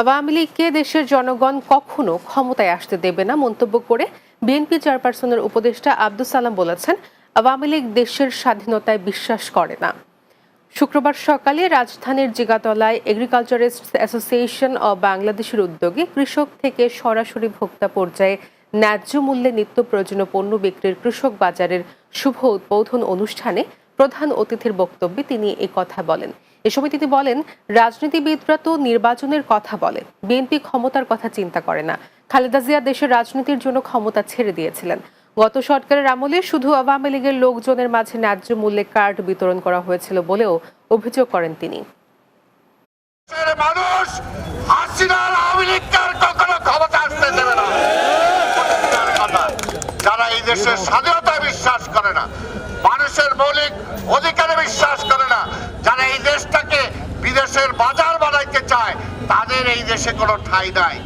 আওয়ামী লীগকে দেশের জনগণ কখনো ক্ষমতায় আসতে দেবে না মন্তব্য করে বিএনপি চেয়ারপারসনের উপদেষ্টা আব্দুস সালাম বলেছেন, আওয়ামী লীগ দেশের স্বাধীনতায় বিশ্বাস করে না। শুক্রবার সকালে রাজধানীর জিগাতলায় এগ্রিকালচারিস্ট অ্যাসোসিয়েশন অব বাংলাদেশের উদ্যোগে কৃষক থেকে সরাসরি ভোক্তা পর্যায়ে ন্যায্য মূল্যে নিত্য প্রয়োজনীয় পণ্য বিক্রির কৃষক বাজারের শুভ উদ্বোধন অনুষ্ঠানে প্রধান অতিথির বক্তব্যে তিনি এই কথা বলেন। এ সময় তিনি বলেন, রাজনীতিবিদরা তো নির্বাচনের কথা বলে, বিএনপি ক্ষমতার কথা চিন্তা করে না। খালেদা জিয়া দেশের রাজনীতির জন্য ক্ষমতা ছেড়ে দিয়েছিলেন। গত সরকারের আমলে শুধু আওয়ামী লীগের লোকজনের মাঝে ন্যায্য মূল্যে কার্ড বিতরণ করা হয়েছিল বলেও অভিযোগ করেন তিনি। মানুষ কখনো ক্ষমতা আসতে দেবে না। যারা এই দেশের স্বাধীনতায় বিশ্বাস করে না, মানুষের মৌলিক অধিকারে বিশ্বাস করে না, যারা এই দেশটাকে বিদেশের বাজার বানাইতে চায়, তাদের এই দেশে কোনো ঠাঁই নাই।